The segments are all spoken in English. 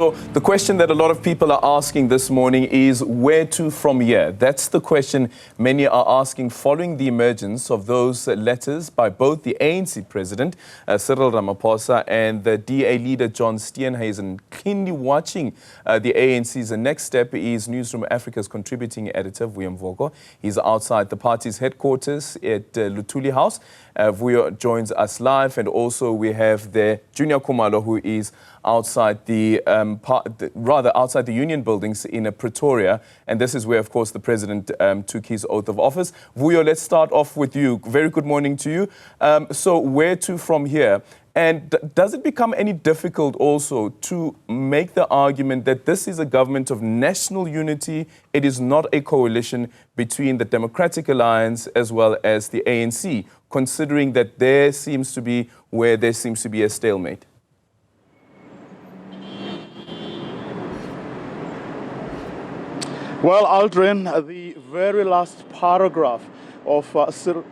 So the question that a lot of people are asking this morning is where to from here? That's the question many are asking following the emergence of those letters by both the ANC president, Cyril Ramaphosa, and the DA leader, John Steenhuisen. Keenly watching the ANC's next step is Newzroom Afrika's contributing editor, Vuyo Mvoko. He's outside the party's headquarters at Lutuli House. Vuyo joins us live, and also we have the Junior Khumalo, who is outside the outside the union buildings in Pretoria, and this is where, of course, the president took his oath of office. Vuyo, let's start off with you. Very good morning to you. So where to from here? And does it become any difficult also to make the argument that this is a government of national unity? It is not a coalition between the Democratic Alliance as well as the ANC, considering that there seems to be a stalemate? Well, Aldrin, the very last paragraph of Cyril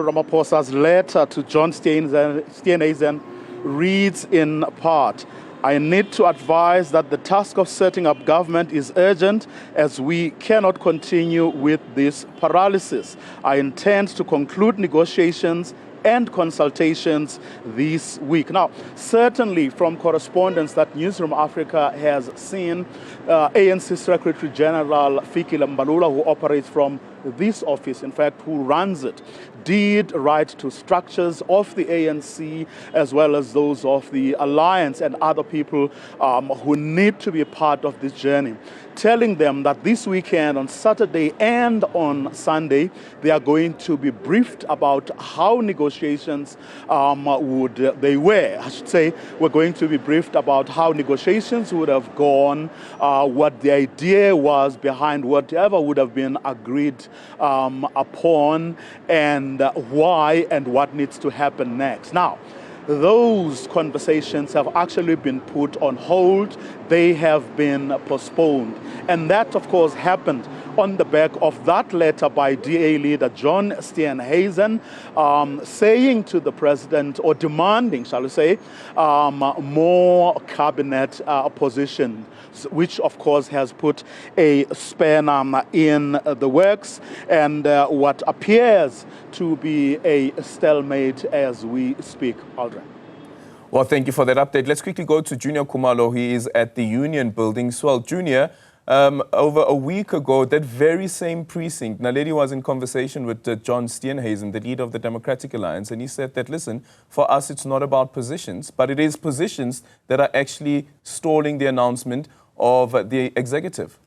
Ramaphosa's letter to John Steenhuisen reads in part, "I need to advise that the task of setting up government is urgent as we cannot continue with this paralysis. I intend to conclude negotiations and consultations this week." Now, certainly from correspondence that Newzroom Afrika has seen, ANC Secretary General Fikile Mbalula, who operates from this office, in fact, who runs it, did write to structures of the ANC as well as those of the Alliance and other people who need to be part of this journey, telling them that this weekend, on Saturday and on Sunday, they are going to be briefed about how negotiations we're going to be briefed about how negotiations would have gone, what the idea was behind whatever would have been agreed upon, and why and what needs to happen next. Now, those conversations have actually been put on hold. They have been postponed. And that, of course, happened on the back of that letter by DA leader John Steenhuisen saying to the president, or demanding, shall we say, more cabinet position, which, of course, has put a spanner in the works and what appears to be a stalemate as we speak. Aldrin. Well, thank you for that update. Let's quickly go to Junior Khumalo. He is at the Union Buildings. Well, Junior, over a week ago, that very same precinct, Naledi was in conversation with John Steenhuisen, the leader of the Democratic Alliance, and he said that, listen, for us it's not about positions, but it is positions that are actually stalling the announcement of the executive.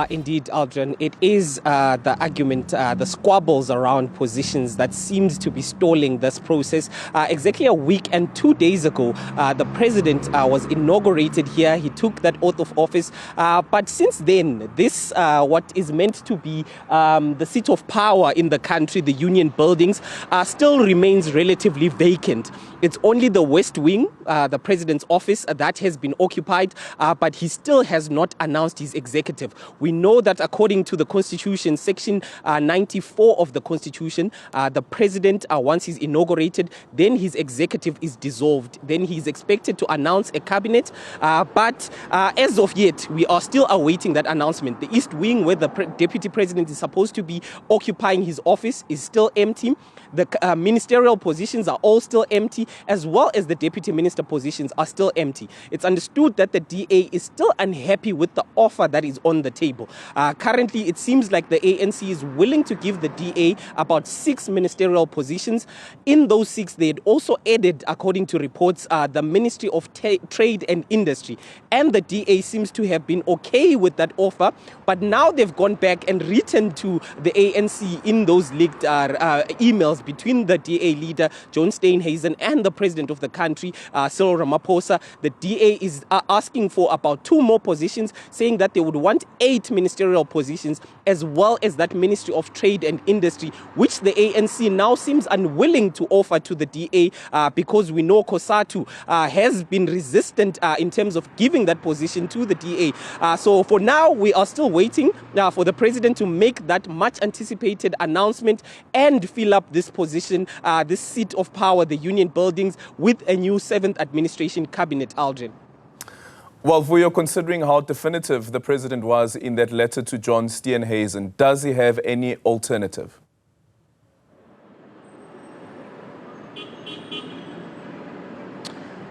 Indeed, Aldrin, it is the argument, the squabbles around positions that seems to be stalling this process. Exactly a week and 2 days ago, the president was inaugurated here. He took that oath of office. But since then, this, what is meant to be the seat of power in the country, the union buildings, still remains relatively vacant. It's only the West Wing, the president's office, that has been occupied, but he still has not announced his executive. We know that according to the Constitution, Section 94 of the Constitution, the president, once he's inaugurated, then his executive is dissolved. Then he's expected to announce a cabinet. But as of yet, we are still awaiting that announcement. The East Wing, where the deputy president is supposed to be occupying his office, is still empty. The ministerial positions are all still empty, as well as the deputy minister positions are still empty. It's understood that the DA is still unhappy with the offer that is on the table. Currently, it seems like the ANC is willing to give the DA about 6 ministerial positions. In those 6, they had also added, according to reports, the Ministry of Trade and Industry. And the DA seems to have been okay with that offer, but now they've gone back and written to the ANC in those leaked emails between the DA leader, John Steenhuisen, and the president of the country, Cyril Ramaphosa. The DA is asking for about 2 more positions, saying that they would want 8 ministerial positions, as well as that Ministry of Trade and Industry, which the ANC now seems unwilling to offer to the DA because we know COSATU has been resistant in terms of giving that position to the DA. So for now, we are still waiting for the president to make that much anticipated announcement and fill up this position, this seat of power, the Union Building. buildings with a new 7th administration cabinet, Aldrin. Well, Vuyo, considering how definitive the president was in that letter to John Steenhuisen, does he have any alternative?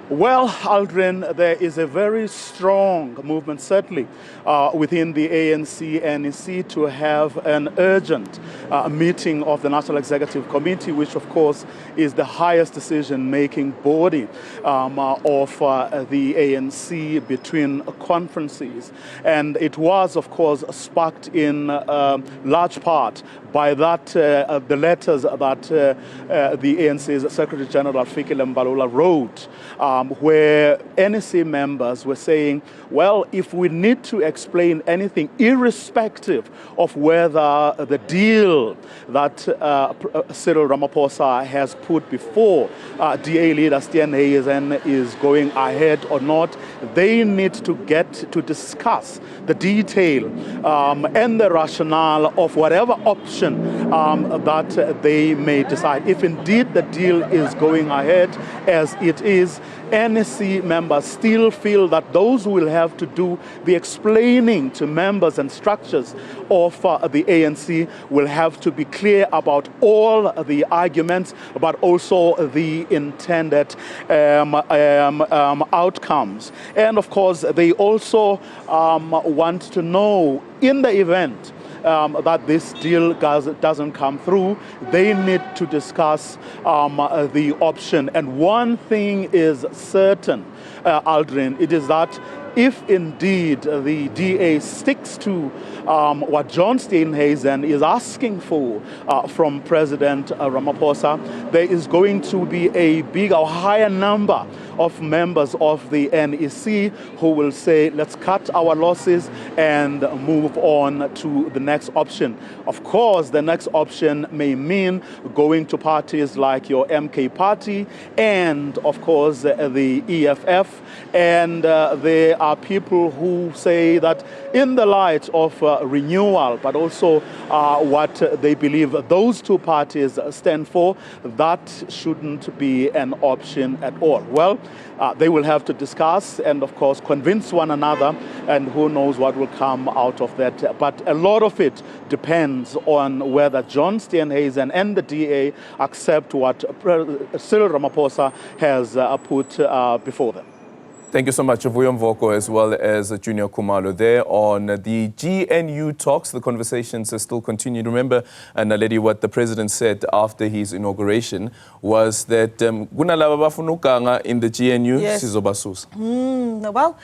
Well, Aldrin, there is a very strong movement, certainly, within the ANC-NEC to have an urgent meeting of the National Executive Committee, which, of course, is the highest decision-making body of the ANC between conferences. And it was, of course, sparked in large part by that the letters that the ANC's Secretary General Fikile Mbalula wrote, where NEC members were saying, well, if we need to explain anything, irrespective of whether the deal that Cyril Ramaphosa has put before DA leader Steenhuisen is going ahead or not, they need to get to discuss the detail and the rationale of whatever option that they may decide. If indeed the deal is going ahead as it is, NEC members still feel that those who will have to do the explaining to members and structures of the ANC will have to be clear about all the arguments, but also the intended outcomes. And of course, they also want to know, in the event that this deal doesn't come through, they need to discuss the option. And one thing is certain, Aldrin, it is that if indeed the DA sticks to what John Steenhuisen is asking for from President Ramaphosa, there is going to be a bigger or higher number of members of the NEC who will say, let's cut our losses and move on to the next option. Of course, the next option may mean going to parties like your MK party and, of course, the EFF. And there are people who say that in the light of renewal, but also what they believe those two parties stand for, that shouldn't be an option at all. Well, they will have to discuss and, of course, convince one another, and who knows what will come out of that. But a lot of it depends on whether John Steenhuisen and the DA accept what Cyril Ramaphosa has put before them. Thank you so much, Vuyo Mvoko, as well as Junior Kumalo there on the GNU talks. The conversations still continue. Remember, Naledi, what the president said after his inauguration was that in the GNU, yes. Well,